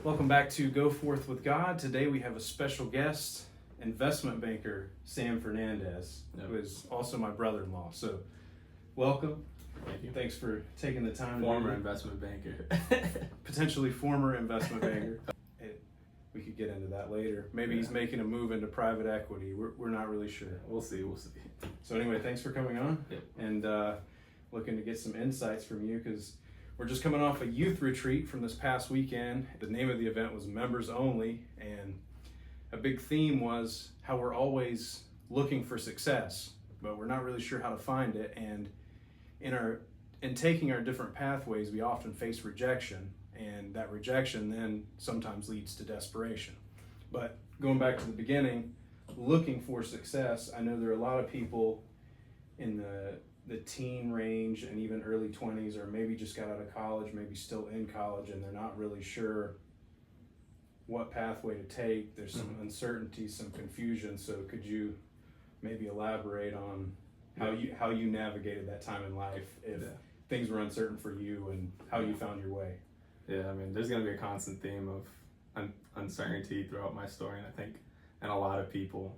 Welcome back to Goforth with God. Today we have a special guest, investment banker Sam Fernandez, who is also my brother-in-law. So, welcome. Thank you. Thanks for taking the time. Former investment banker. Potentially former investment banker. We could get into that later. Maybe he's making a move into private equity. We're not really sure. We'll see. So anyway, thanks for coming on. Yep. And looking to get some insights from you because we're just coming off a youth retreat from this past weekend. The name of the event was Members Only, and a big theme was how we're always looking for success, but we're not really sure how to find it. And in taking our different pathways, we often face rejection, and that rejection then sometimes leads to desperation. But going back to the beginning, looking for success, I know there are a lot of people in the teen range and even early 20s, or maybe just got out of college, maybe still in college, and they're not really sure what pathway to take. There's some uncertainty, some confusion. So could you maybe elaborate on how you navigated that time in life if things were uncertain for you and how you found your way? Yeah, I mean, there's going to be a constant theme of uncertainty throughout my story, and I think in a lot of people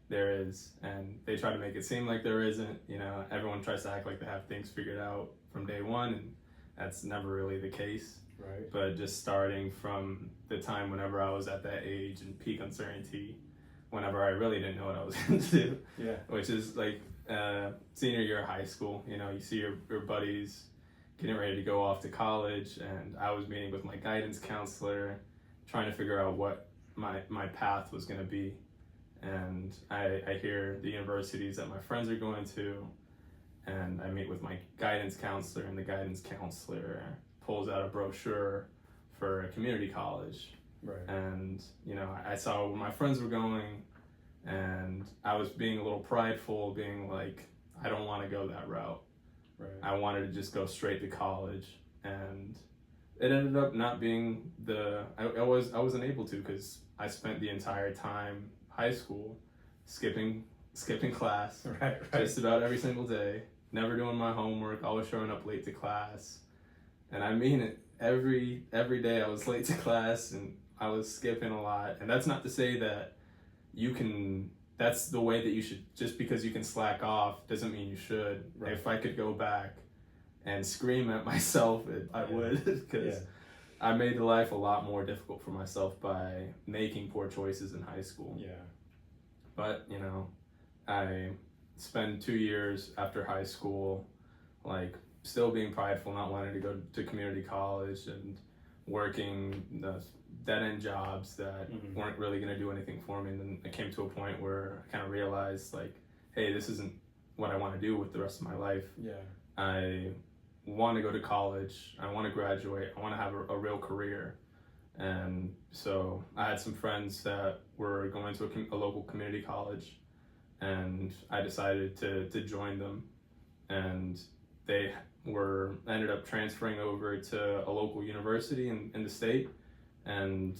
there is, and they try to make it seem like there isn't. You know, everyone tries to act like they have things figured out from day one, and that's never really the case. Right. But just starting from the time whenever I was at that age and peak uncertainty, whenever I really didn't know what I was going to do, which is like senior year of high school. You know, you see your buddies getting ready to go off to college, and I was meeting with my guidance counselor, trying to figure out what my path was going to be. And I hear the universities that my friends are going to, and I meet with my guidance counselor, and the guidance counselor pulls out a brochure for a community college. Right. And, you know, I saw where my friends were going, and I was being a little prideful, being like, I don't want to go that route. Right. I wanted to just go straight to college, and it ended up not being I wasn't able to, because I spent the entire time high school skipping class right. just about every single day, never doing my homework, always showing up late to class. And I mean it, every day I was late to class and I was skipping a lot. And that's not to say that that's the way that you should, just because you can slack off doesn't mean you should. Right. If I could go back and scream at myself, I would, because I made the life a lot more difficult for myself by making poor choices in high school. Yeah. But, you know, I spent 2 years after high school, like, still being prideful, not wanting to go to community college and working the dead-end jobs that weren't really going to do anything for me. And then it came to a point where I kind of realized, like, hey, this isn't what I want to do with the rest of my life. Yeah. I want to go to college, I want to graduate, I want to have a real career. And so I had some friends that were going to a local community college, and I decided to join them, and they ended up transferring over to a local university in the state, and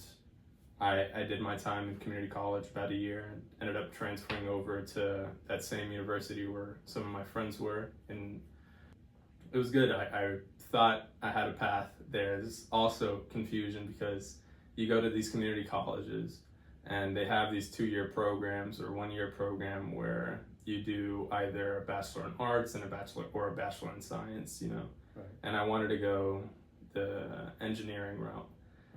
I did my time in community college about a year and ended up transferring over to that same university where some of my friends were, and it was good. I thought I had a path. There's also confusion because you go to these community colleges and they have these 2-year programs or 1-year program where you do either a Bachelor in Arts and a Bachelor in Science, you know. Right. And I wanted to go the engineering route.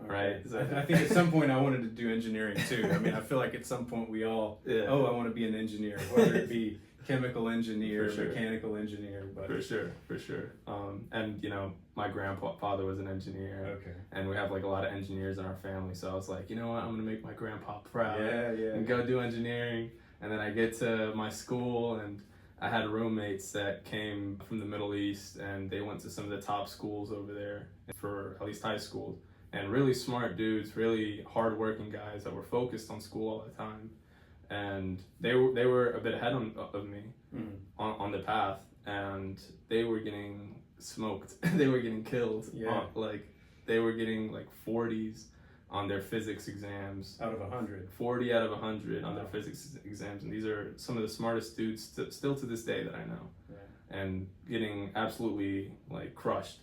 Okay. Right. I think at some point I wanted to do engineering too. I mean, I feel like at some point we all, I want to be an engineer, whether it be chemical engineer, mechanical engineer. But For sure. And you know, my grandfather was an engineer. Okay. And we have like a lot of engineers in our family. So I was like, you know what, I'm gonna make my grandpa proud. And go do engineering. And then I get to my school, and I had roommates that came from the Middle East, and they went to some of the top schools over there for at least high school. And really smart dudes, really hardworking guys that were focused on school all the time. And they were a bit ahead of me on the path, and they were getting smoked. They were getting killed. Like they were getting like 40s on their physics exams. Out of 100. 40 out of 100 on their physics exams, and these are some of the smartest dudes still to this day that I know. And getting absolutely like crushed.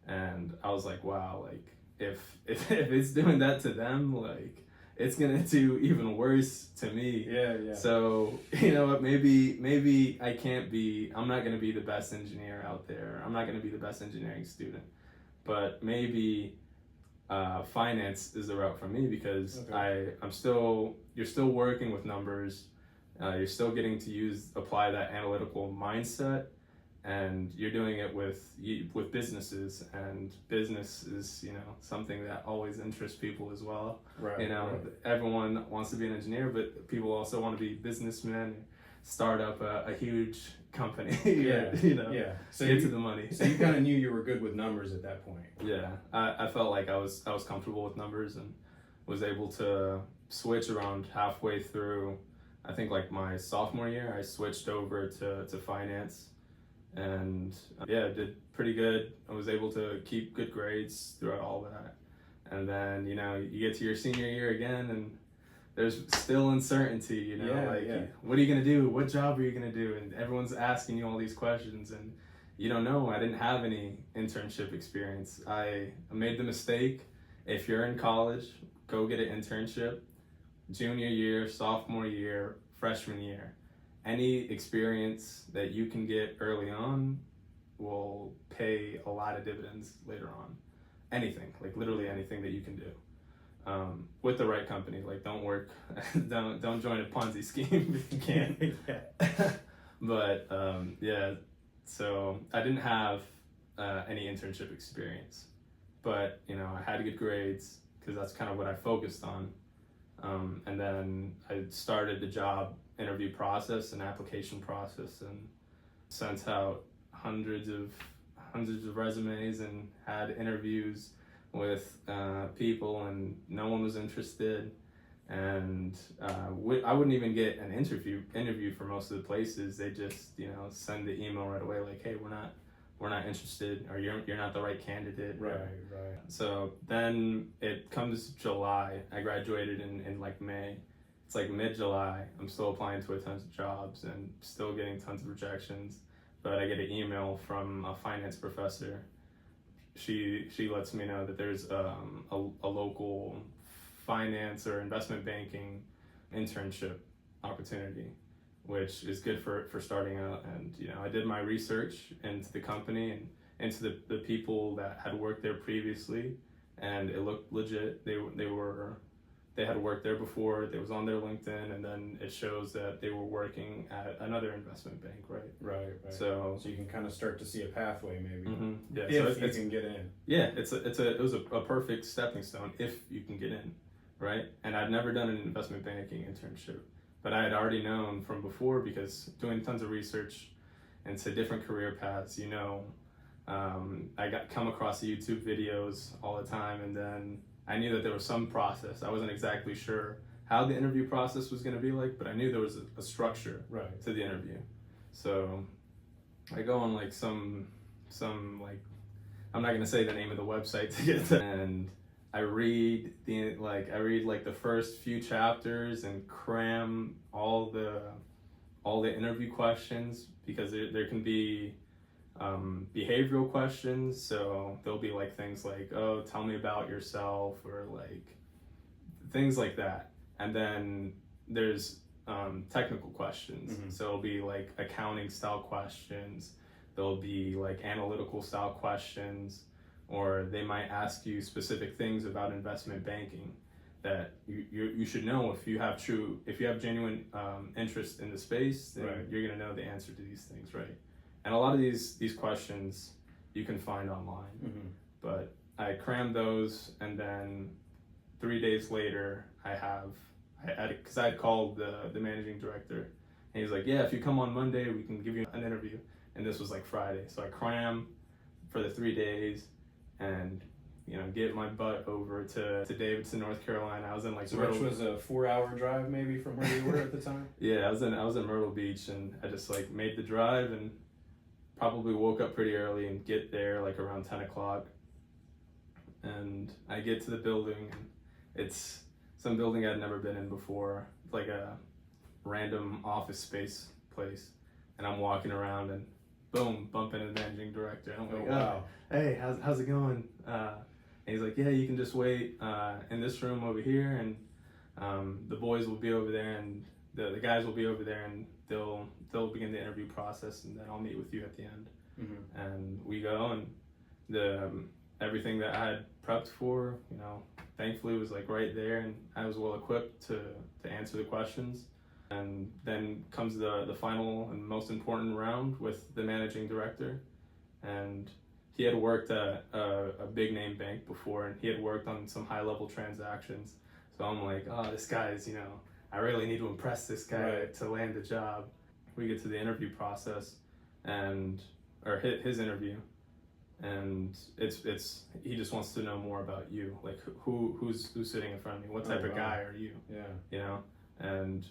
And I was like, wow, like if it's doing that to them, like it's gonna do even worse to me. Yeah. So you know what? Maybe I'm not gonna be the best engineer out there. I'm not gonna be the best engineering student, but maybe finance is the route for me because you're still working with numbers. You're still getting to apply that analytical mindset, and you're doing it with businesses, and business is, you know, something that always interests people as well. Right. You know, right. everyone wants to be an engineer, but people also want to be businessmen, start up a huge company. Yeah. You know, Yeah. So get to the money. So you kind of knew you were good with numbers at that point. Yeah, I felt like I was comfortable with numbers and was able to switch around halfway through. I think like my sophomore year, I switched over to finance, and did pretty good. I was able to keep good grades throughout all that. And then, you know, you get to your senior year again, and there's still uncertainty, you know, what are you going to do? What job are you going to do? And everyone's asking you all these questions, and you don't know. I didn't have any internship experience. I made the mistake. If you're in college, go get an internship. Junior year, sophomore year, freshman year. Any experience that you can get early on will pay a lot of dividends later on. Anything, like literally anything that you can do. With the right company, like don't join a Ponzi scheme if you can. But so I didn't have any internship experience, but you know, I had good grades because that's kind of what I focused on. And then I started the job interview process and application process, and sent out hundreds of resumes and had interviews with people, and no one was interested. And I wouldn't even get an interview for most of the places. They just, you know, send the email right away like, hey, we're not interested, or you're not the right candidate. Right. So then it comes July. I graduated in like May. It's like mid-July. I'm still applying to a tons of jobs and still getting tons of rejections. But I get an email from a finance professor. She lets me know that there's a local finance or investment banking internship opportunity, which is good for starting out. And you know, I did my research into the company and into the people that had worked there previously, and it looked legit. They had worked there before. It was on their LinkedIn, and then it shows that they were working at another investment bank, right? Right. So you can kind of start to see a pathway, maybe. Mm-hmm. Yeah. If so you can get in. Yeah, it was a perfect stepping stone if you can get in, right? And I'd never done an investment banking internship, but I had already known from before, because doing tons of research into different career paths, you know, I come across the YouTube videos all the time, and then I knew that there was some process. I wasn't exactly sure how the interview process was going to be like, but I knew there was a structure to the interview. So I go on like some like, I'm not going to say the name of the website to get that, and I read the first few chapters and cram all the interview questions, because there can be behavioral questions. So there'll be like things like, oh, tell me about yourself, or like things like that. And then there's technical questions. Mm-hmm. So it'll be like accounting style questions. There'll be like analytical style questions, or they might ask you specific things about investment banking that you should know. If you have genuine interest in the space, then you're gonna know the answer to these things, right? And a lot of these questions you can find online. Mm-hmm. But I crammed those, and then 3 days later, because I had called the managing director, and he's like, yeah, if you come on Monday, we can give you an interview. And this was like Friday. So I crammed for the 3 days, and you know, get my butt over to Davidson, North Carolina. I was in like which was a 4-hour drive maybe from where you were at the time? Yeah, I was in Myrtle Beach, and I just like made the drive, and probably woke up pretty early and get there like around 10 o'clock. And I get to the building, and it's some building I'd never been in before, like a random office space place. And I'm walking around, and boom, bump into the managing director. And I'm like, wow. Hey, how's it going? And he's like, yeah, you can just wait in this room over here, and the boys will be over there, and the guys will be over there, and they'll begin the interview process, and then I'll meet with you at the end. Mm-hmm. And we go, and the everything that I had prepped for, thankfully was like right there, and I was well equipped to answer the questions. And then comes the final and most important round with the managing director, and he had worked at a big name bank before, and he had worked on some high level transactions. So I'm like, oh, this guy's, I really need to impress this guy to land the job. We get to the interview process, or his interview, and it's he just wants to know more about you, like who's sitting in front of me, what type of guy are you? And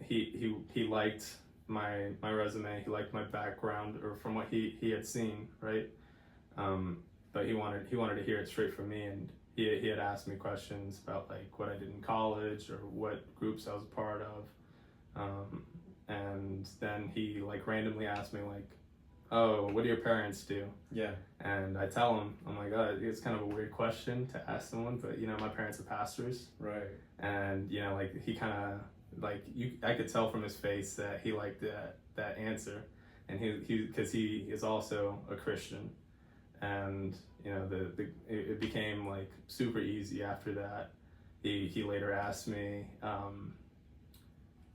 he liked my resume, he liked my background, or from what he had seen, right? But he wanted to hear it straight from me, and he had asked me questions about like what I did in college or what groups I was a part of, and then he like randomly asked me like, oh, what do your parents do? Yeah. And I tell him, I'm like, oh, it's kind of a weird question to ask someone, but my parents are pastors, right? And like he kind of like I could tell from his face that he liked that answer, and he because he is also a Christian, and it became like super easy after that. He later asked me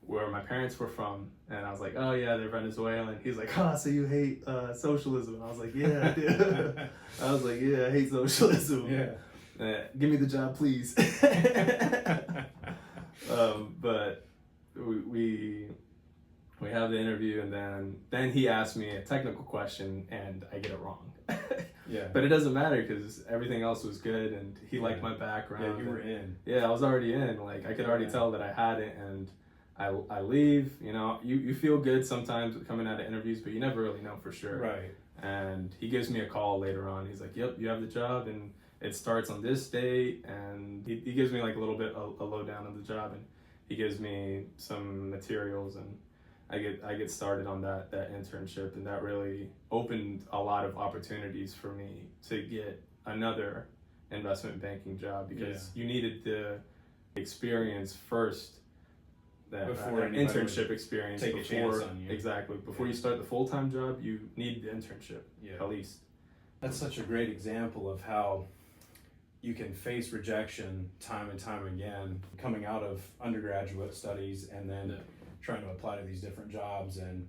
where my parents were from, and I was like, oh yeah, they're Venezuelan. He's like, oh, so you hate socialism? I was like, yeah, I do. I was like, yeah, I hate socialism. Yeah. Give me the job, please. But we have the interview, and then he asked me a technical question, and I get it wrong. Yeah. But it doesn't matter because everything else was good, and he liked my background. Yeah, you were in. Yeah, I was already in. Like I could already tell that I had it, and I leave. You feel good sometimes coming out of interviews, but you never really know for sure. Right. And he gives me a call later on. He's like, "Yep, you have the job, and it starts on this date." And he gives me like a little bit a lowdown of the job, and he gives me some materials, and I get started on that internship, and that really opened a lot of opportunities for me to get another investment banking job, because you needed the experience first, that internship experience take a chance on you. Exactly. Before you start the full-time job, you need the internship at least. That's such a great example of how you can face rejection time and time again, coming out of undergraduate studies and then trying to apply to these different jobs, and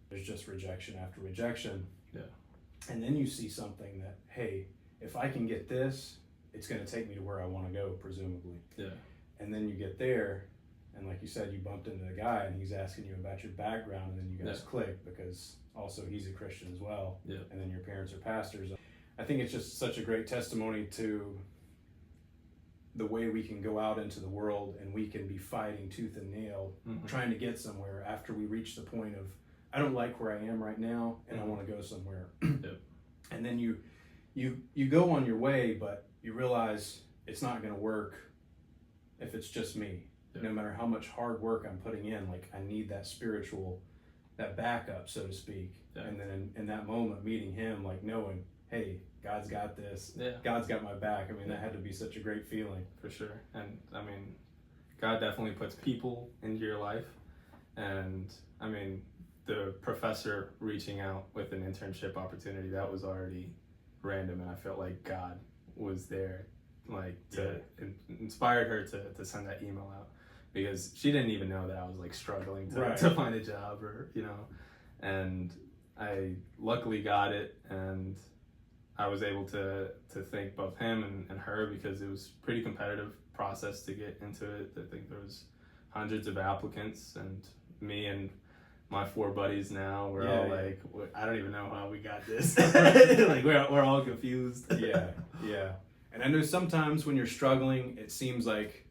there's just rejection after rejection. Yeah. And then you see something that, hey, if I can get this, it's going to take me to where I want to go, presumably. Yeah. And then you get there, and like you said, you bumped into the guy, and he's asking you about your background, and then you guys click, because also he's a Christian as well. Yeah. And then your parents are pastors. I think it's just such a great testimony to the way we can go out into the world, and we can be fighting tooth and nail, trying to get somewhere after we reach the point of, I don't like where I am right now, and I want to go somewhere. And then you go on your way, but you realize it's not going to work if it's just me. No matter how much hard work I'm putting in, like I need that spiritual, that backup, so to speak. And then in that moment, meeting him, like knowing, hey, God's got this. Yeah. God's got my back. I mean, that had to be such a great feeling. For sure. And I mean, God definitely puts people into your life. And I mean, the professor reaching out with an internship opportunity, that was already random. And I felt like God was there, like inspired her to send that email out, because she didn't even know that I was like struggling to find a job, or, and I luckily got it, and I was able to thank both him and her, because it was a pretty competitive process to get into it. I think there was hundreds of applicants, and me and my 4 buddies now, we're all like, I don't even know how we got this. Like we're all confused. Yeah. And I know sometimes when you're struggling, it seems like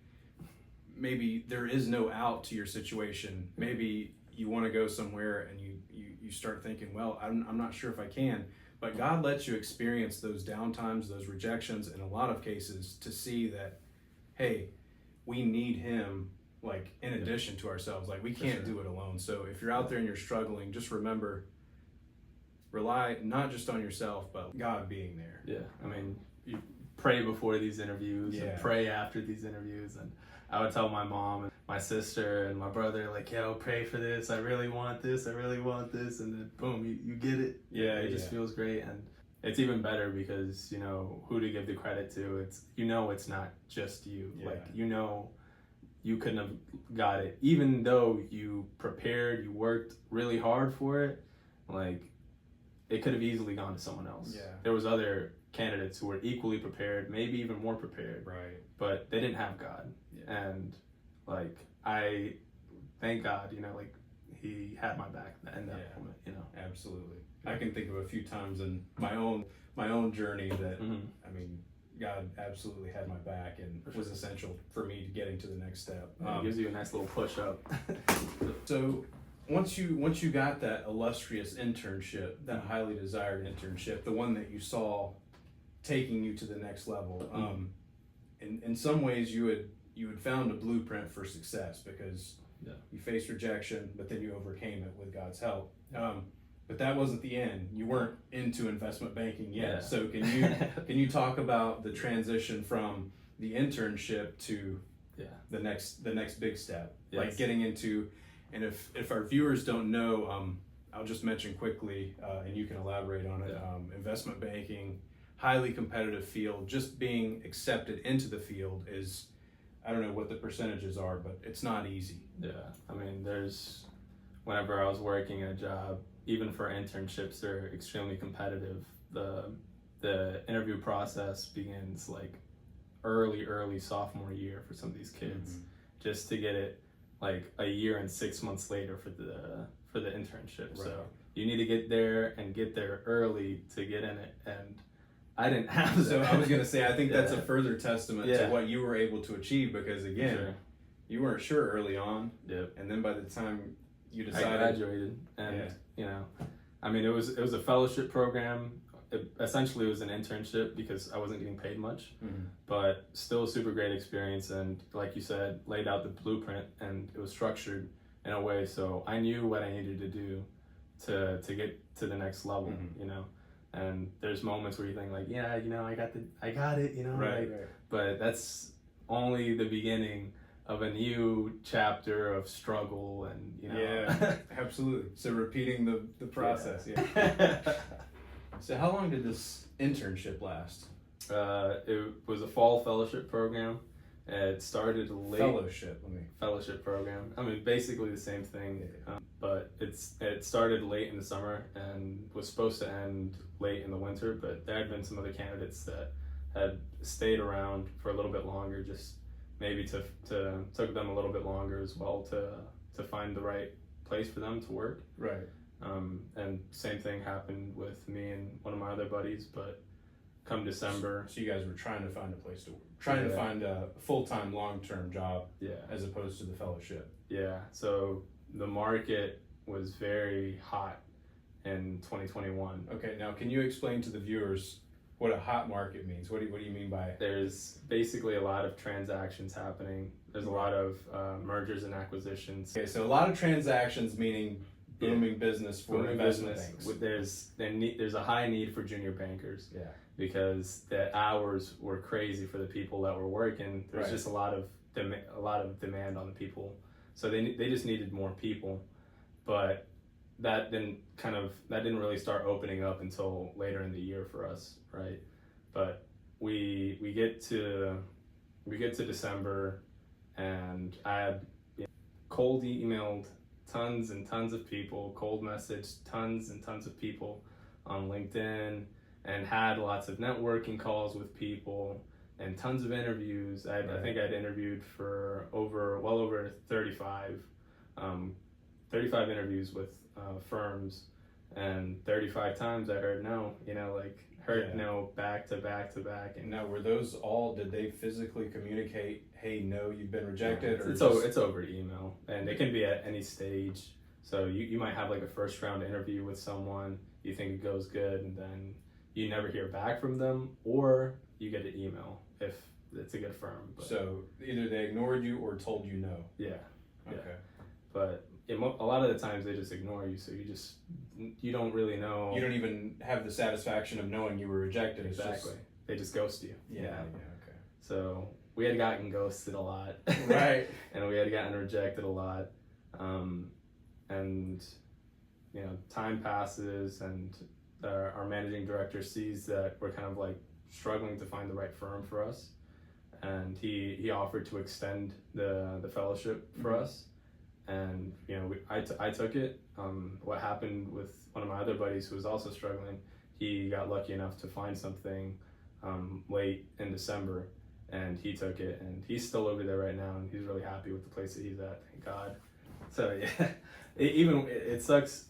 maybe there is no out to your situation. Maybe you want to go somewhere, and you start thinking, well, I'm not sure if I can. But God lets you experience those downtimes, those rejections, in a lot of cases, to see that, hey, we need him, like, in addition to ourselves. Like, we can't do it alone. So if you're out there and you're struggling, just remember, rely not just on yourself, but God being there. Yeah, I mean, pray before these interviews Yeah. and pray after these interviews, and I would tell my mom and my sister and my brother, like, yo, pray for this, I really want this, and then boom, you get it. Yeah, It just feels great, and it's even better because you know who to give the credit to. It's not just you. Yeah. Like, you couldn't have got it, even though you prepared, you worked really hard for it. Like, it could have easily gone to someone else. Yeah. There was other candidates who were equally prepared, maybe even more prepared, Right. but they didn't have God. Yeah. And like, I thank God, you know, like he had my back in that Yeah. moment, you know. Absolutely. I can think of a few times in my own journey that I mean, God absolutely had my back and was essential for me getting to the next step. It gives you a nice little push up. So once you got that illustrious internship, that highly desired internship, the one that you saw taking you to the next level, in some ways you had found a blueprint for success because you faced rejection, but then you overcame it with God's help. But that wasn't the end. You weren't into investment banking yet. Yeah. So can you talk about the transition from the internship to the next big step? Yes. Like getting into, and if our viewers don't know, I'll just mention quickly, and you can elaborate on it. Yeah. Investment banking, highly competitive field. Just being accepted into the field is, I don't know what the percentages are, but it's not easy. Yeah, I mean, whenever I was working a job, even for internships, they're extremely competitive. The interview process begins like early sophomore year for some of these kids, just to get it like a year and 6 months later for the internship. Right. So you need to get there early to get in it, and I didn't have that. So I was gonna say, I think that's a further testament to what you were able to achieve, because again, you weren't sure early on, and then by the time you decided, I graduated, and you know, I mean, it was a fellowship program. Essentially, it was an internship because I wasn't getting paid much, but still a super great experience. And like you said, laid out the blueprint, and it was structured in a way so I knew what I needed to do to get to the next level. You know. And there's moments where you think like, yeah, you know, I got it, you know, right. But that's only the beginning of a new chapter of struggle, and you know. Yeah, absolutely. So repeating the process. So how long did this internship last? It was a fall fellowship program. It started late. Fellowship program. I mean, basically the same thing, but it started late in the summer and was supposed to end late in the winter. But there had been some other candidates that had stayed around for a little bit longer, just maybe to took them a little bit longer as well to find the right place for them to work. Right. And same thing happened with me and one of my other buddies, but come December. So you guys were trying to find a place to work, trying to find a full-time, long-term job, as opposed to the fellowship. Yeah. So the market was very hot in 2021. Okay. Now, can you explain to the viewers what a hot market means? What do you mean by it? There's basically a lot of transactions happening. There's a lot of mergers and acquisitions. Okay. So a lot of transactions, meaning booming business for investment banks. There's a high need for junior bankers. Yeah. Because the hours were crazy for the people that were working. There's just a lot of demand on the people, so they just needed more people. But that didn't really start opening up until later in the year for us, right? But we get to December, and I had cold emailed tons and tons of people, cold messaged tons and tons of people on LinkedIn, and had lots of networking calls with people and tons of interviews. I think I'd interviewed for well over 35 interviews with firms, and 35 times I heard no, no back to back to back. And now, were those all, did they physically communicate, hey, no, you've been rejected? It's over email, and it can be at any stage. So you might have like a first round interview with someone, you think it goes good, and then you never hear back from them, or you get an email if it's a good firm. But, so either they ignored you or told you no. Yeah. Okay. But a lot of the times they just ignore you, so you don't really know. You don't even have the satisfaction of knowing you were rejected. Exactly. they just ghost you. Yeah, You know? yeah, okay. So we had gotten ghosted a lot. Right. And we had gotten rejected a lot. And, you know, time passes and our managing director sees that we're kind of like struggling to find the right firm for us. And he offered to extend the fellowship for us. And, you know, I took it. What happened with one of my other buddies who was also struggling, he got lucky enough to find something late in December, and he took it, and he's still over there right now, and he's really happy with the place that he's at, thank God. So yeah, it sucks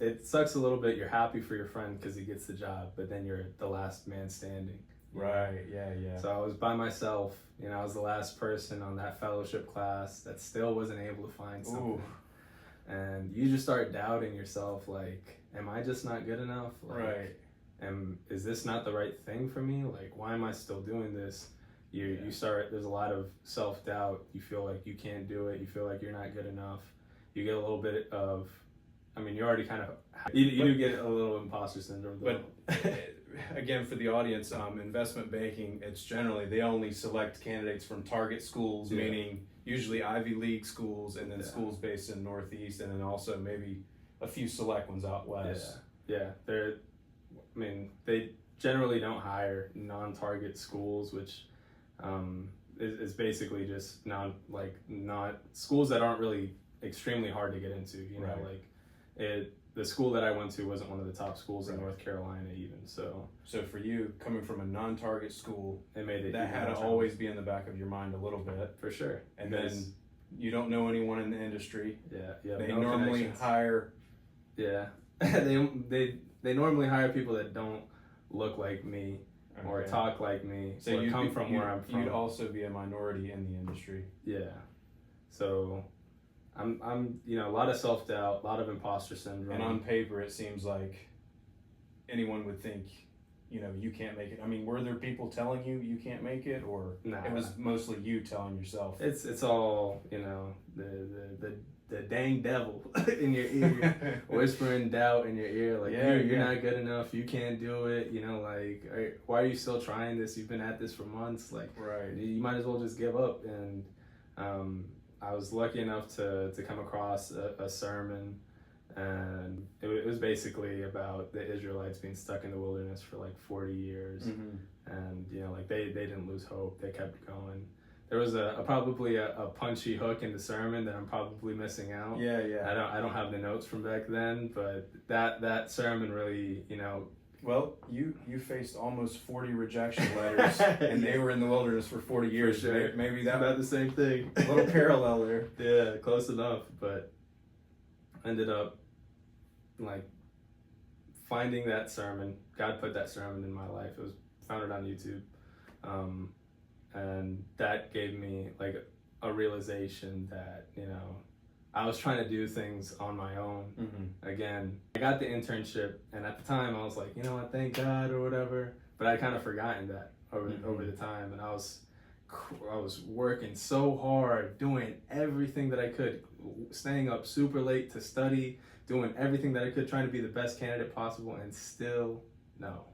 a little bit. You're happy for your friend because he gets the job, but then you're the last man standing. Right, yeah, yeah. So I was by myself, you know, I was the last person on that fellowship class that still wasn't able to find something. Ooh. And you just start doubting yourself, like, am I just not good enough? Like, Right. is this not the right thing for me? Like, why am I still doing this? You start, there's a lot of self-doubt. You feel like you can't do it. You feel like you're not good enough. You get a little bit of, I mean, you already kind of, you do get a little imposter syndrome though. But again, for the audience, investment banking, it's generally, they only select candidates from target schools, meaning usually Ivy League schools, and then schools based in Northeast, and then also maybe a few select ones out west. Yeah, they generally don't hire non-target schools, which is basically just not schools that aren't really extremely hard to get into. You know, like the school that I went to wasn't one of the top schools in North Carolina even. So for you, coming from a non-target school, it made it that had to always be in the back of your mind a little bit. For sure. And then you don't know anyone in the industry. Yeah. They normally hire. Yeah. they normally hire people that don't look like me or talk like me, so or come from where I'm from. You'd also be a minority in the industry. Yeah. So I'm you know, a lot of self-doubt, a lot of imposter syndrome. And on paper, it seems like anyone would think, you know, you can't make it. I mean, were there people telling you you can't make it, or it was mostly you telling yourself? It's all, you know, the dang devil in your ear, whispering doubt in your ear, like you're not good enough, you can't do it. You know, like, why are you still trying this? You've been at this for months. Like, you might as well just give up. And I was lucky enough to come across a sermon, and it was basically about the Israelites being stuck in the wilderness for like 40 years. And, you know, like they didn't lose hope, they kept going. There was probably a punchy hook in the sermon that I'm probably missing out. Yeah. I don't have the notes from back then, but that sermon really, you know. Well, you faced almost 40 rejection letters, and they were in the wilderness for 40 years. For sure. Maybe it's about the same thing. A little parallel there. Yeah, close enough. But ended up like finding that sermon. God put that sermon in my life. It was found it on YouTube, and that gave me like a realization that, you know, I was trying to do things on my own. Again, I got the internship, and at the time I was like, you know what, thank God or whatever. But I kind of forgotten that over the time, and I was working so hard, doing everything that I could, staying up super late to study, doing everything that I could, trying to be the best candidate possible, and still no.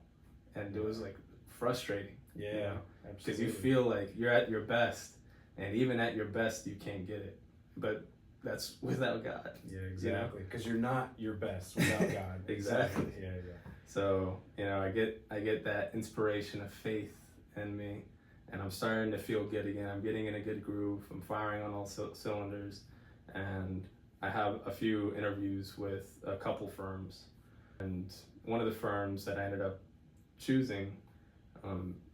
And it was like frustrating. Yeah, you know? absolutely. Because you feel like you're at your best, and even at your best, you can't get it. But that's without God. Yeah, exactly. Because you're not your best without God. Exactly. Yeah. So, you know, I get that inspiration of faith in me, and I'm starting to feel good again. I'm getting in a good groove. I'm firing on all cylinders, and I have a few interviews with a couple firms. And one of the firms that I ended up choosing,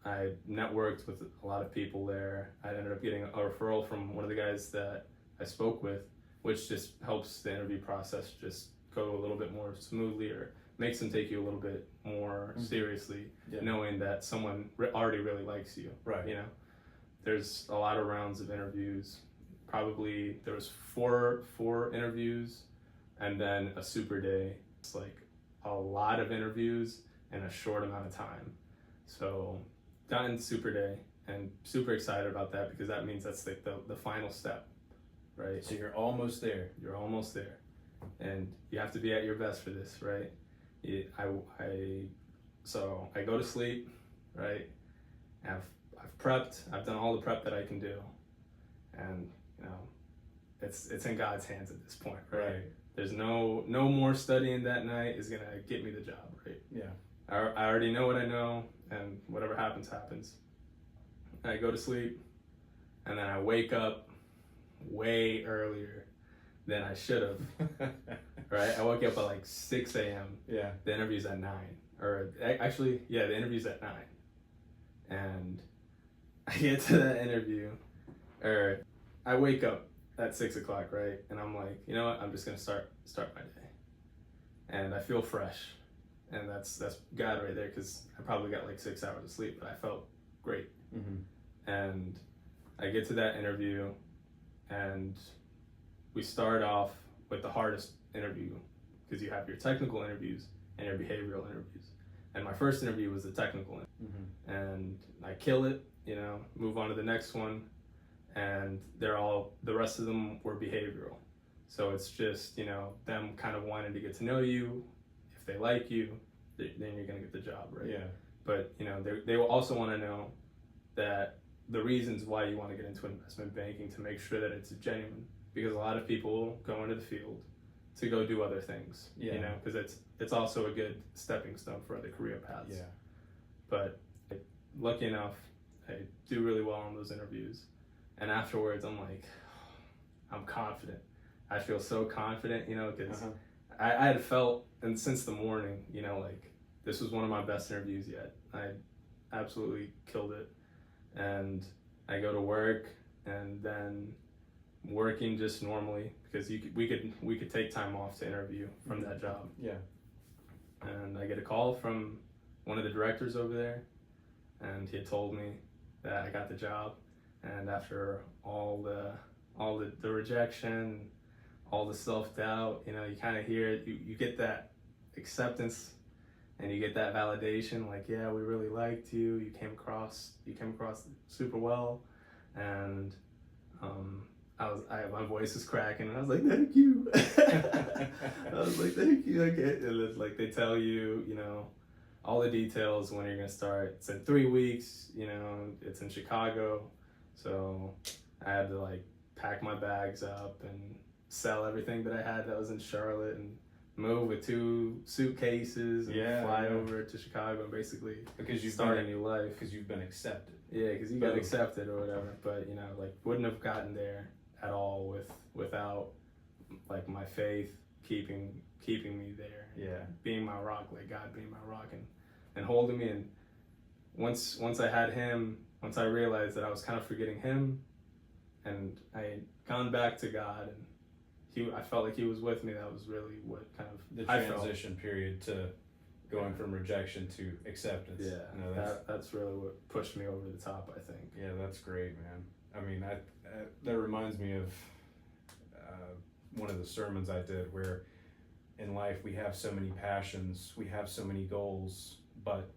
I networked with a lot of people there. I ended up getting a referral from one of the guys that I spoke with, which just helps the interview process just go a little bit more smoothly, or makes them take you a little bit more seriously, knowing that someone already really likes you. Right. You know, there's a lot of rounds of interviews. Probably there was four interviews, and then a super day. It's like a lot of interviews in a short amount of time. So got in super day, and super excited about that, because that means that's like the final step. Right. So you're almost there. You're almost there, and you have to be at your best for this, right? So I go to sleep, right, I've prepped. I've done all the prep that I can do, and it's in God's hands at this point, right? There's no more studying that night is gonna get me the job, right? Yeah. I already know what I know, and whatever happens, happens. And I go to sleep, and then I wake up way earlier than I should have. Right? I woke up at like 6 a.m. Yeah. The interview's at 9. Or actually, yeah, the interview's at 9. And I get to that interview, or I wake up at 6 o'clock, right? And I'm like, you know what? I'm just gonna start my day. And I feel fresh. And that's God right there, because I probably got like 6 hours of sleep, but I felt great. Mm-hmm. And I get to that interview, and we start off with the hardest interview, because you have your technical interviews and your behavioral interviews. And my first interview was the technical interview. Mm-hmm. And I kill it, move on to the next one, and the rest of them were behavioral. So it's just, them kind of wanting to get to know you. If they like you, then you're gonna get the job, right? Yeah. But they will also want to know that the reasons why you want to get into investment banking, to make sure that it's genuine, because a lot of people go into the field to go do other things, because it's also a good stepping stone for other career paths. Yeah. But lucky enough, I do really well on those interviews, and afterwards I'm like, I'm confident. I feel so confident, because I had felt, and since the morning, like this was one of my best interviews yet. I absolutely killed it, and I go to work, and then working just normally, because we could take time off to interview from that job. Yeah. And I get a call from one of the directors over there, and he had told me that I got the job. And after all the rejection, all the self-doubt, you kind of hear it, you get that acceptance, and you get that validation, like, yeah, we really liked you, you came across super well. And my voice was cracking, and I was like, thank you. I was like, thank you. Okay. And it's like they tell you, all the details when you're gonna start. It's in 3 weeks, it's in Chicago. So I had to like pack my bags up and sell everything that I had that was in Charlotte, and move with 2 suitcases and fly over to Chicago, and basically because you start a new life. Because you've been accepted. Yeah, because you got accepted or whatever. But wouldn't have gotten there at all without like my faith keeping me there. Yeah. Being my rock, like God being my rock, and holding me. And once I had him, once I realized that I was kind of forgetting him, and I had gone back to God, and I felt like he was with me. That was really what kind of the transition period to going from rejection to acceptance. Yeah, that's really what pushed me over the top, I think. Yeah, that's great, man. I mean, that reminds me of one of the sermons I did, where in life we have so many passions, we have so many goals, but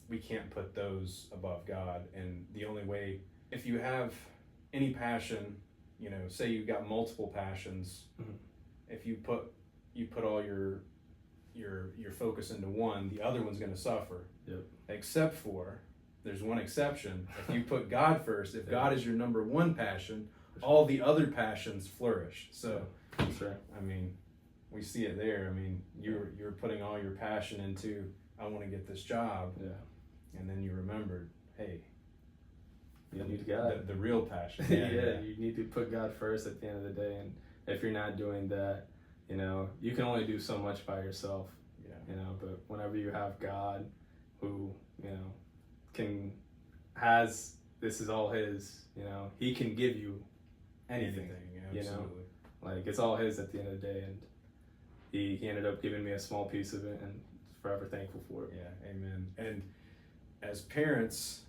we can't put those above God. And the only way, if you have any passion, say you've got multiple passions, if you put all your focus into one, the other one's going to suffer. Yep. Except for, there's one exception. If you put God first, if God is your number one passion, all the other passions flourish. So, sure. I mean, we see it there. I mean, you're putting all your passion into, I want to get this job. Yeah. And then you remembered, hey, you need God. The real passion. Yeah, you need to put God first at the end of the day. And if you're not doing that, you can only do so much by yourself. Yeah. But whenever you have God, who, this is all his, he can give you anything. Absolutely. Like it's all his at the end of the day. And he ended up giving me a small piece of it, and forever thankful for it. Yeah, amen. And as parents,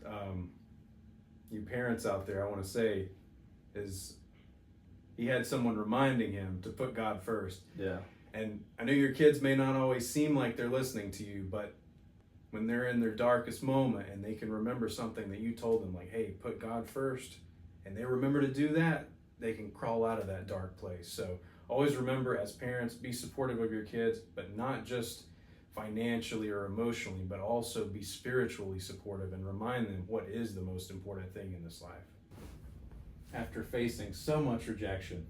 you parents out there, I want to say, is he had someone reminding him to put God first. Yeah. And I know your kids may not always seem like they're listening to you, but when they're in their darkest moment and they can remember something that you told them, like, hey, put God first, and they remember to do that, they can crawl out of that dark place. So always remember, as parents, be supportive of your kids, but not just financially or emotionally, but also be spiritually supportive and remind them what is the most important thing in this life. After facing so much rejection,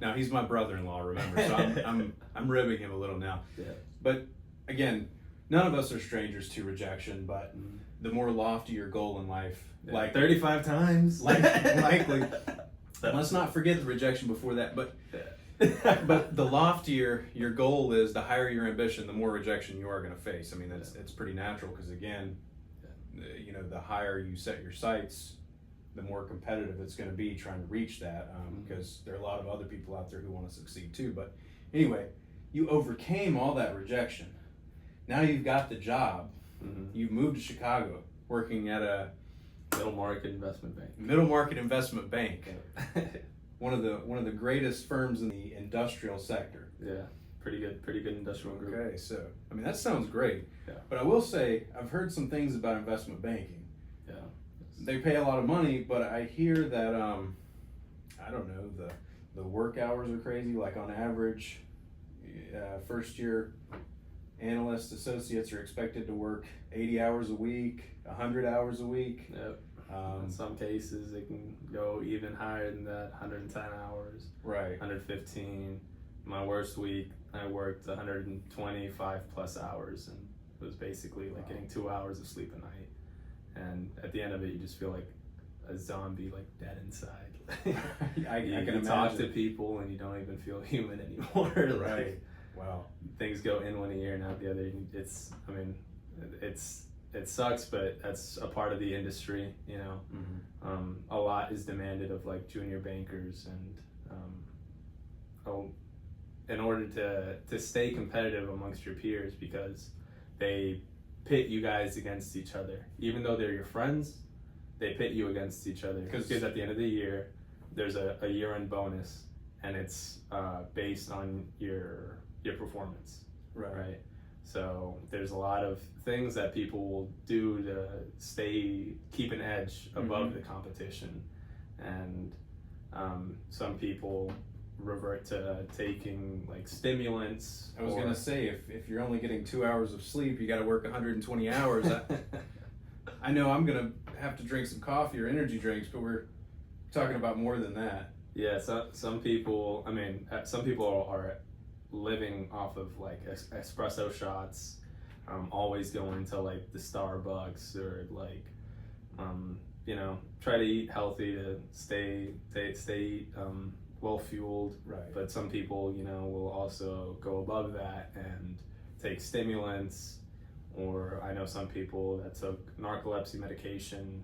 now he's my brother-in-law, remember, so I'm ribbing him a little now. Yeah. But again, none of us are strangers to rejection, but the more lofty your goal in life, like 35 times, likely. Let's not forget the rejection before that, but the loftier your goal is, the higher your ambition, the more rejection you are going to face. I mean, it's pretty natural, because again, you know, the higher you set your sights, the more competitive it's going to be trying to reach that, because there are a lot of other people out there who want to succeed too. But anyway, you overcame all that rejection. Now you've got the job. You've moved to Chicago, working at a middle market investment bank. Yeah. One of the greatest firms in the industrial sector. Yeah, pretty good industrial group. Okay, so I mean, that sounds great. Yeah. But I will say, I've heard some things about investment banking. Yeah. They pay a lot of money, but I hear that I don't know, the work hours are crazy. Like on average, first year analysts, associates are expected to work 80 hours a week, 100 hours a week. Yep. In some cases, it can go even higher than that, 110 hours. Right. 115. My worst week, I worked 125 plus hours, and it was basically like getting 2 hours of sleep a night. And at the end of it, you just feel like a zombie, like dead inside. I can imagine. Talk to people, and you don't even feel human anymore. Right. Wow. Things go in one ear and out the other. It sucks, but that's a part of the industry, you know. A lot is demanded of like junior bankers, and in order to stay competitive amongst your peers, because they pit you guys against each other. Even though they're your friends, they pit you against each other, because at the end of the year, there's a year-end bonus, and it's based on your performance. Right. So there's a lot of things that people will do to keep an edge above the competition, and some people revert to taking like stimulants. I was gonna say, if you're only getting 2 hours of sleep, you got to work 120 hours. I know I'm gonna have to drink some coffee or energy drinks, but we're talking about more than that. Yeah, so some people are living off of like espresso shots, always going to like the Starbucks, or like you know, try to eat healthy to stay well fueled. Right. But some people, you know, will also go above that and take stimulants, or I know some people that took narcolepsy medication,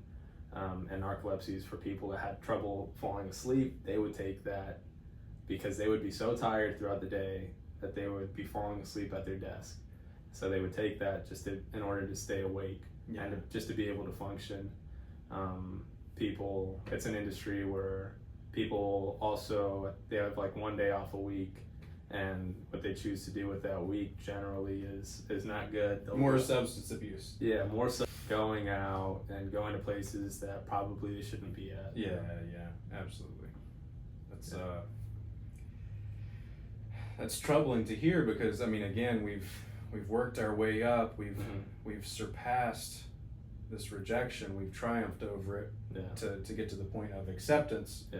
and narcolepsy is for people that had trouble falling asleep. They would take that because they would be so tired throughout the day that they would be falling asleep at their desk. So they would take that in order to stay awake, and just to be able to function. It's an industry where people also, they have like 1 day off a week, and what they choose to do with that week generally is not good. More substance abuse. Yeah, more so going out and going to places that probably they shouldn't be at. Yeah, absolutely. That's troubling to hear, because I mean, again, we've worked our way up. We've surpassed this rejection. We've triumphed over it to get to the point of acceptance. Yeah,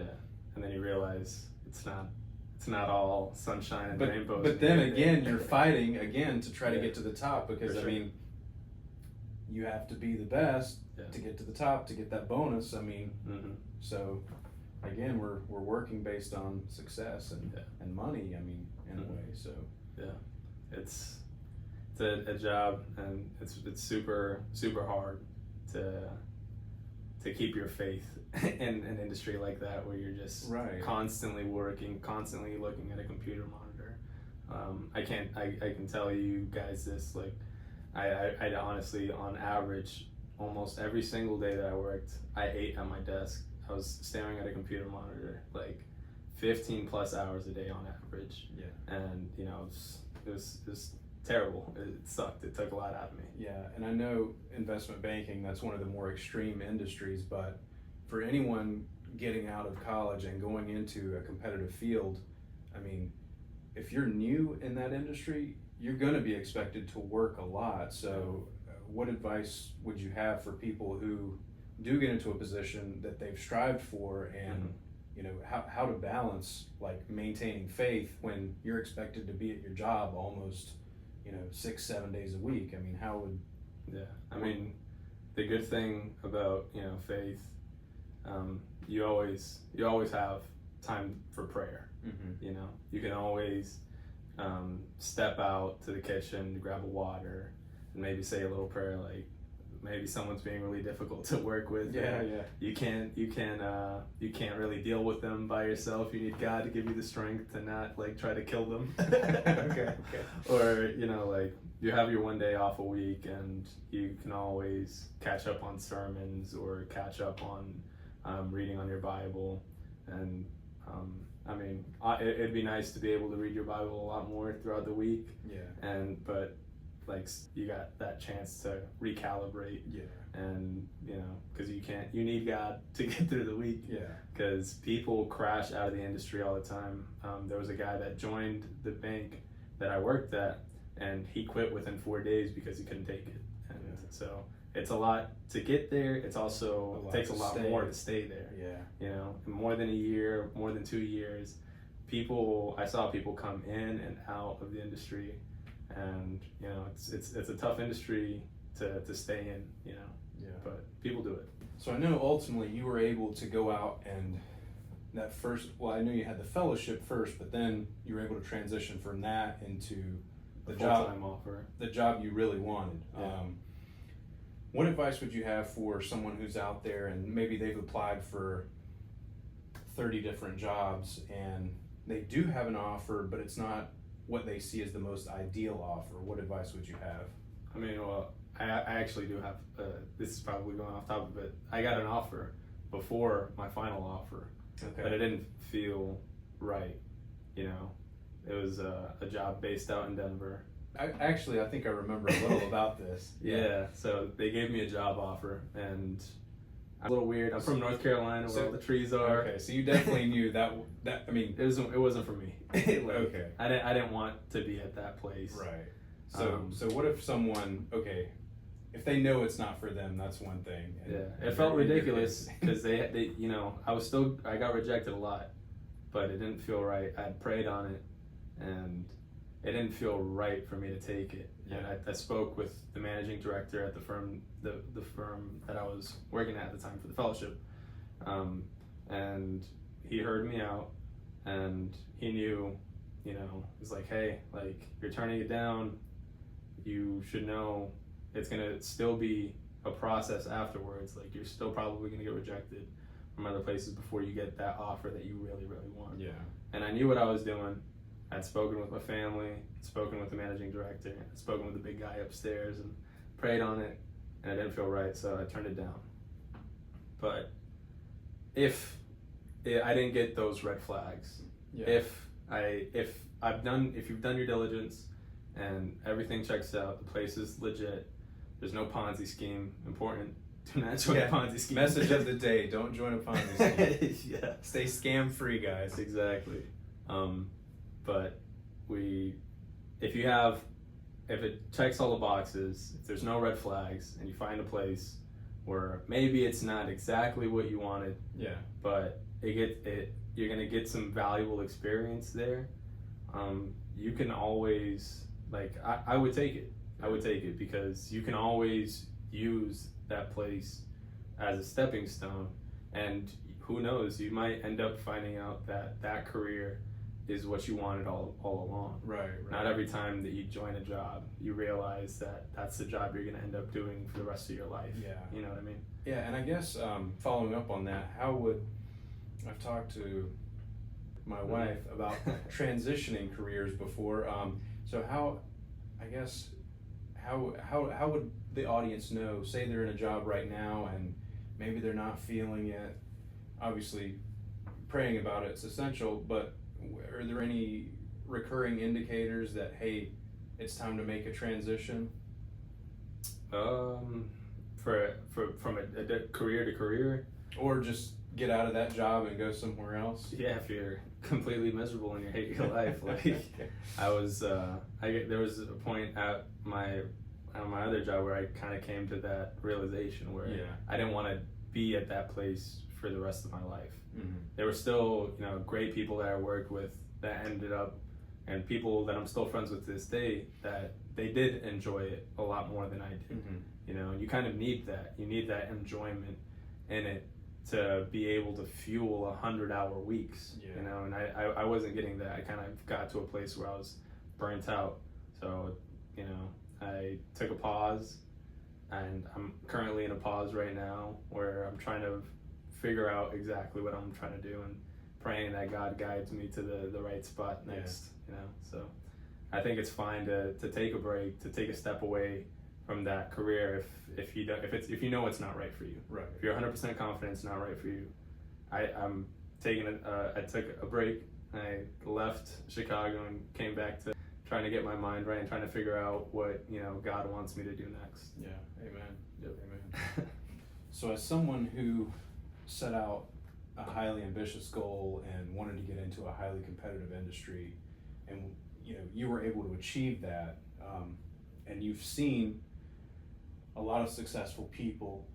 and then you realize it's not all sunshine and rainbows. But then again, you're fighting again to try to get to the top, because I mean, you have to be the best to get to the top, to get that bonus. I mean, so again, we're working based on success and money. I mean, in a way. So it's a job, and it's super hard to keep your faith in an industry like that, where you're just constantly working, constantly looking at a computer monitor. I can tell you guys this, like I honestly, on average, almost every single day that I worked, I ate at my desk. I was staring at a computer monitor like 15 plus hours a day on average. And you know, it was terrible. It sucked. It took a lot out of me. Yeah, and I know investment banking, that's one of the more extreme industries, but for anyone getting out of college and going into a competitive field, I mean, if you're new in that industry, you're going to be expected to work a lot. So what advice would you have for people who do get into a position that they've strived for, and you know, how to balance like maintaining faith when you're expected to be at your job almost, you know, 6-7 days a week? I mean, how would... I mean, the good thing about, you know, faith, you always have time for prayer. You know, you can always step out to the kitchen to grab a water and maybe say a little prayer, like maybe someone's being really difficult to work with. You can't really deal with them by yourself. You need God to give you the strength to not like try to kill them. Okay. Or, you know, like you have your one day off a week and you can always catch up on sermons or catch up on reading on your Bible. And I mean, it'd be nice to be able to read your Bible a lot more throughout the week. But like you got that chance to recalibrate. And you know, because you need God to get through the week. Because people crash out of the industry all the time. There was a guy that joined the bank that I worked at, and he quit within 4 days because he couldn't take it. And so it's a lot to get there. It's also takes a lot more to stay there. You know, more than a year, more than 2 years. I saw people come in and out of the industry, and you know, it's a tough industry to stay in. You know, but people do it. So I know ultimately you were able to go out and that first. Well, I knew you had the fellowship first, but then you were able to transition from that into the full-time offer, the job you really wanted. What advice would you have for someone who's out there and maybe they've applied for 30 different jobs and they do have an offer, but it's not what they see as the most ideal offer? What advice would you have? I mean, well, I actually do have, this is probably going off topic, but I got an offer before my final offer, but it didn't feel right, you know. It was a job based out in Denver. I think I remember a little about this. So they gave me a job offer, and I'm a little weird. I'm from North Carolina, where all the trees are. Okay, so you definitely knew that. I mean, it wasn't for me. Okay. I didn't want to be at that place. Right. So what if someone, if they know it's not for them, that's one thing. It felt ridiculous because they you know, I got rejected a lot, but it didn't feel right. I had prayed on it, and it didn't feel right for me to take it. And I spoke with the managing director at the firm that I was working at the time for the fellowship, and he heard me out, and he knew, you know, he's like, hey, like, you're turning it down, you should know it's gonna still be a process afterwards. Like, you're still probably gonna get rejected from other places before you get that offer that you really, really want. And I knew what I was doing. I'd spoken with my family, spoken with the managing director, I'd spoken with the big guy upstairs, and prayed on it, and it didn't feel right, so I turned it down. But if I didn't get those red flags, if you've done your diligence and everything checks out, the place is legit, there's no Ponzi scheme, important, do not join a Ponzi scheme. Message of the day, don't join a Ponzi scheme. Stay scam free, guys. Exactly. But if it checks all the boxes, if there's no red flags, and you find a place where maybe it's not exactly what you wanted, but you're gonna get some valuable experience there. You can always, like, I would take it. I would take it because you can always use that place as a stepping stone, and who knows, you might end up finding out that career is what you wanted all along. Right. Not every time that you join a job, you realize that that's the job you're going to end up doing for the rest of your life. You know what I mean? Yeah, and I guess following up on that, I've talked to my wife about transitioning careers before. So how would the audience know, say they're in a job right now and maybe they're not feeling it? Obviously, praying about it's essential, but are there any recurring indicators that, hey, it's time to make a transition? From a career to career, or just get out of that job and go somewhere else? Yeah, if you're completely miserable and you hate your life, like there was a point at my other job where I kind of came to that realization where I didn't want to be at that place for the rest of my life. Mm-hmm. There were still, great people that I worked with that ended up, and people that I'm still friends with to this day, that they did enjoy it a lot more than I did. Mm-hmm. You kind of need that. You need that enjoyment in it to be able to fuel 100-hour weeks. And I wasn't getting that. I kind of got to a place where I was burnt out. So, I took a pause, and I'm currently in a pause right now where I'm trying to figure out exactly what I'm trying to do and praying that God guides me to the right spot next. So I think it's fine to take a break, to take a step away from that career if you know it's not right for you. Right. If you're 100% confident it's not right for you. I took a break. I left Chicago and came back to trying to get my mind right and trying to figure out what God wants me to do next. Yeah. Amen. Yep. Amen. So as someone who set out a highly ambitious goal and wanted to get into a highly competitive industry, and you were able to achieve that, and you've seen a lot of successful people,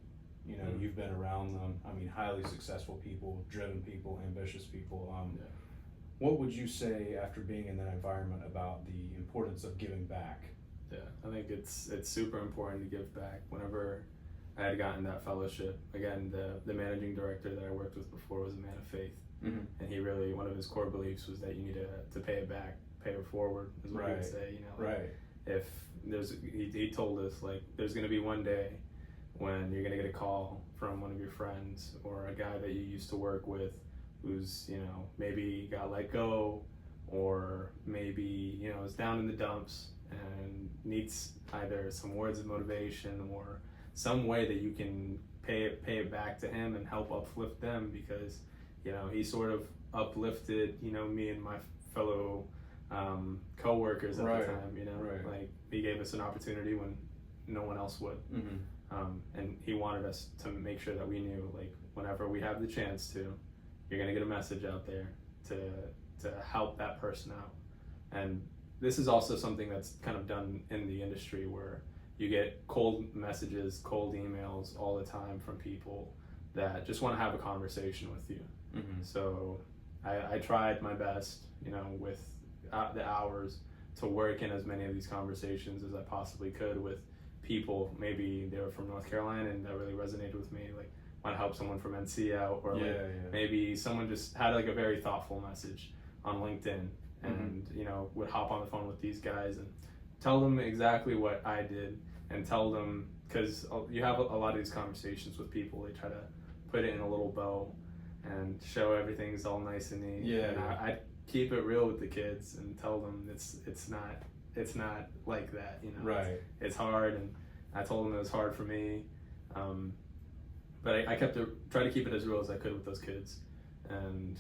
you've been around them. I mean, highly successful people, driven people, ambitious people. What would you say after being in that environment about the importance of giving back? Yeah, I think it's super important to give back. Whenever I had gotten that fellowship, again, the managing director that I worked with before was a man of faith. Mm-hmm. And he really, one of his core beliefs was that you need to pay it back, pay it forward, is what he would say. If he told us, like, there's going to be one day when you're going to get a call from one of your friends or a guy that you used to work with who's, maybe got let go, or maybe, is down in the dumps and needs either some words of motivation or some way that you can pay it back to him and help uplift them, because he sort of uplifted me and my fellow co-workers at the time. Like, he gave us an opportunity when no one else would. Mm-hmm. And he wanted us to make sure that we knew, like, whenever we have the chance to, you're gonna get a message out there to help that person out. And this is also something that's kind of done in the industry, where you get cold messages, cold emails all the time from people that just want to have a conversation with you. Mm-hmm. So I tried my best, with the hours, to work in as many of these conversations as I possibly could with people. Maybe they were from North Carolina and that really resonated with me, like, want to help someone from NC out, or maybe someone just had like a very thoughtful message on LinkedIn, and would hop on the phone with these guys and tell them exactly what I did, and tell them, because you have a lot of these conversations with people, they try to put it in a little bow and show everything's all nice and neat. I keep it real with the kids and tell them it's not like that. Right. It's hard, and I told them it was hard for me, but I try to keep it as real as I could with those kids. And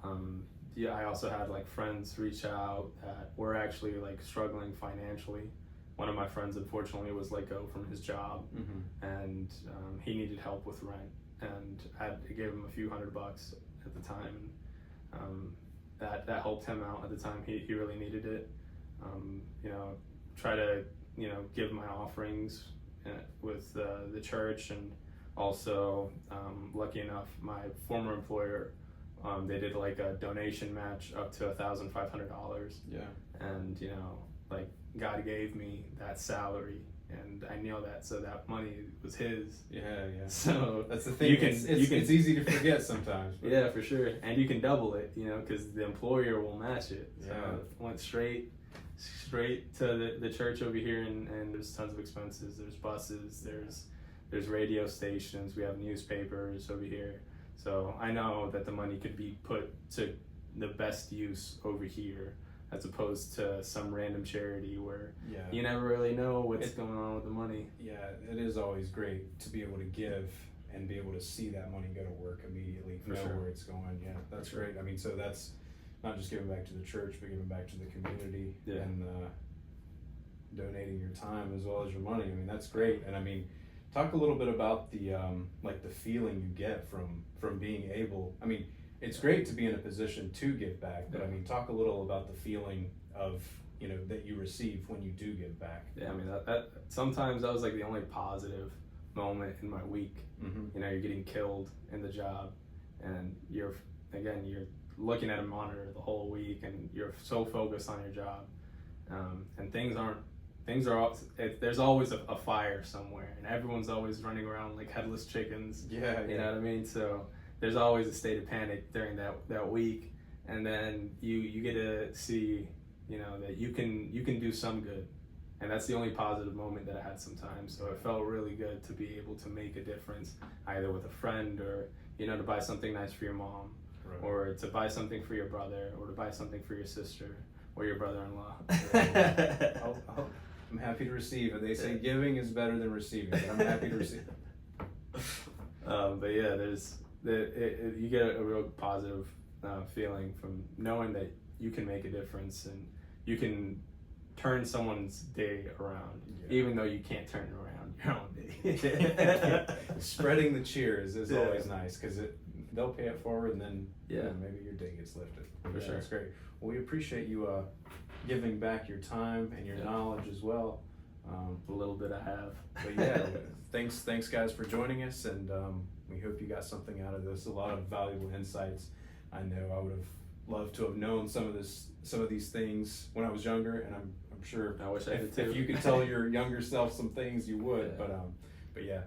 I also had like friends reach out that were actually like struggling financially. One of my friends, unfortunately, was let go from his job, and he needed help with rent, and I gave him a few $100 at the time, and that helped him out at the time. He really needed it. Try to give my offerings with the church, and also lucky enough, my former employer, they did like a donation match up to $1,500. Yeah. And like, God gave me that salary, and I know that, so that money was his. Yeah. So that's the thing. It's easy to forget sometimes. But. Yeah, for sure. And you can double it, because the employer will match it. So it went straight to the church over here, and there's tons of expenses. There's buses, there's radio stations, we have newspapers over here. So I know that the money could be put to the best use over here, as opposed to some random charity where you never really know what's going on with the money. Yeah, it is always great to be able to give and be able to see that money go to work immediately, know where it's going. Yeah, that's great. I mean, so that's not just giving back to the church, but giving back to the community, and donating your time as well as your money. I mean, that's great. And I mean, talk a little bit about the like the feeling you get from being able. I mean, it's great to be in a position to give back, but I mean, talk a little about the feeling of, you know, that you receive when you do give back. Yeah, I mean that sometimes that was like the only positive moment in my week. You know, you're getting killed in the job, and you're looking at a monitor the whole week, and you're so focused on your job, and there's always a fire somewhere, and everyone's always running around like headless chickens. Yeah, you know what I mean. So there's always a state of panic during that week, and then you get to see, you know, that you can do some good. And that's the only positive moment that I had sometimes. So it felt really good to be able to make a difference, either with a friend, or, you know, to buy something nice for your mom, right, or to buy something for your brother, or to buy something for your sister or your brother-in-law. I'm happy to receive it. They say giving is better than receiving, but I'm happy to receive it. But yeah, you get a real positive feeling from knowing that you can make a difference, and you can turn someone's day around, even though you can't turn around your own day. Spreading the cheers is always nice, because they'll pay it forward, and then you know, maybe your day gets lifted. For sure. That's great. Well, we appreciate you giving back your time and your knowledge as well. A little bit I have. But yeah, thanks guys for joining us, and we hope you got something out of this. A lot of valuable insights. I know I would have loved to have known some of these things when I was younger, and I'm sure I wish I did too. if you could tell your younger self some things, you would. But yeah,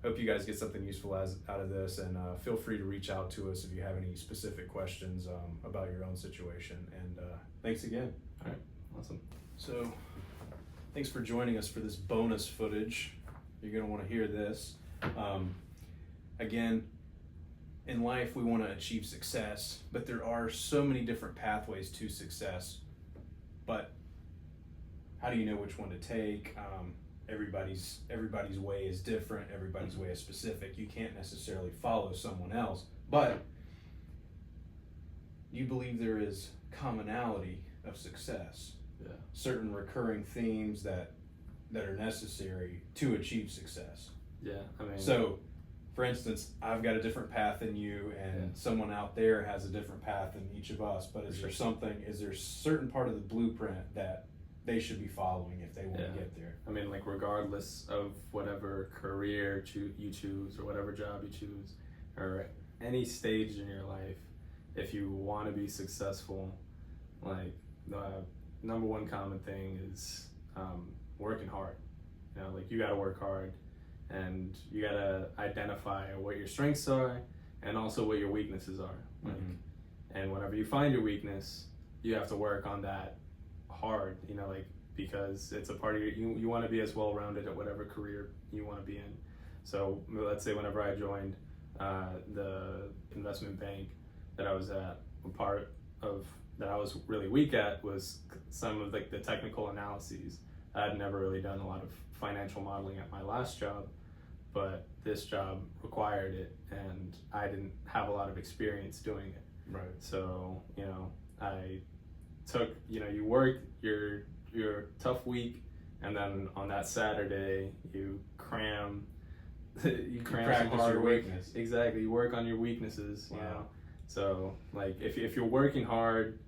hope you guys get something useful out of this, and feel free to reach out to us if you have any specific questions about your own situation. And thanks again. All right, awesome. So thanks for joining us for this bonus footage. You're gonna want to hear this. Again, in life we want to achieve success, but there are so many different pathways to success. But how do you know which one to take? Everybody's way is different. Everybody's way is specific. You can't necessarily follow someone else. But you believe there is commonality of success. Yeah. Certain recurring themes that are necessary to achieve success. Yeah, I mean. So, for instance, I've got a different path than you, and someone out there has a different path than each of us. But is there a certain part of the blueprint that they should be following if they want to get there? I mean, like, regardless of whatever career you choose, or whatever job you choose, or any stage in your life, if you want to be successful, like, the number one common thing is working hard. You know, like, you got to work hard, and you got to identify what your strengths are and also what your weaknesses are. Like, and whenever you find your weakness, you have to work on that hard, you know, like, because it's a part of you want to be as well-rounded at whatever career you want to be in. So let's say whenever I joined the investment bank that I was at, a part of that I was really weak at was some of like the technical analyses. I had never really done a lot of financial modeling at my last job, but this job required it, and I didn't have a lot of experience doing it. Right. So, you know, I took, you know, you work your tough week, and then on that Saturday you cram some hard work. Weakness. Exactly, you work on your weaknesses. Wow. You know, so like if you're working hard,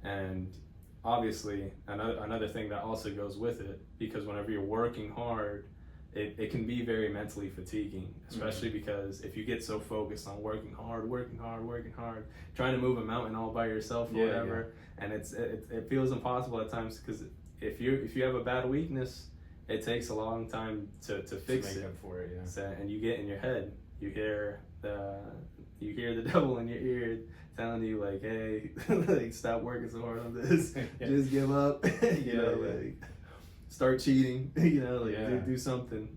and obviously another thing that also goes with it, because whenever you're working hard, it can be very mentally fatiguing, especially because if you get so focused on working hard, trying to move a mountain all by yourself or whatever, and it feels impossible at times, because if you have a bad weakness, it takes a long time to fix make it. up for it, So, and you get in your head, you hear the devil in your ear telling you, like, hey, like, stop working so hard on this, just give up, you know, like, start cheating, you know, like, do something.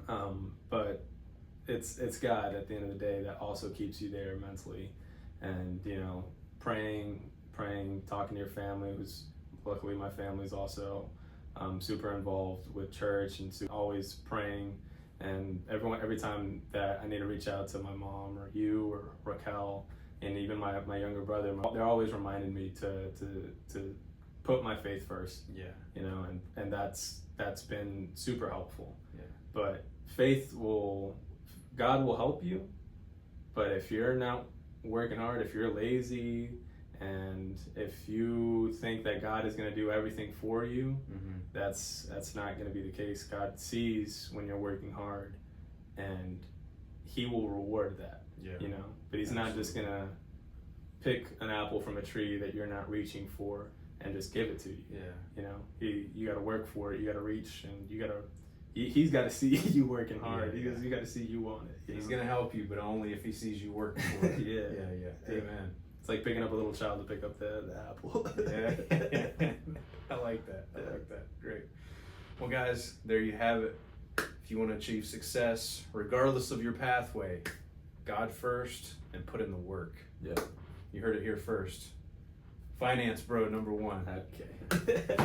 But it's God at the end of the day that also keeps you there mentally, and, you know, praying, talking to your family, who's luckily my family's also super involved with church, and always praying. And every time that I need to reach out to my mom or you or Raquel, and even my younger brother, they're always reminding me to put my faith first. Yeah. You know, and that's been super helpful. Yeah. But God will help you, but if you're not working hard, if you're lazy, and if you think that God is going to do everything for you, that's not going to be the case. God sees when you're working hard, and He will reward that. You know, but He's not just going to pick an apple from a tree that you're not reaching for and just give it to you. You know, you got to work for it. You got to reach, and He's got to see you working hard. You got to see you want it. He's going to help you, but only if He sees you working for it. Amen. It's like picking up a little child to pick up the apple. I like that. I like that. Great. Well, guys, there you have it. If you want to achieve success, regardless of your pathway, God first and put in the work. Yeah. You heard it here first. Finance bro number 1. Okay.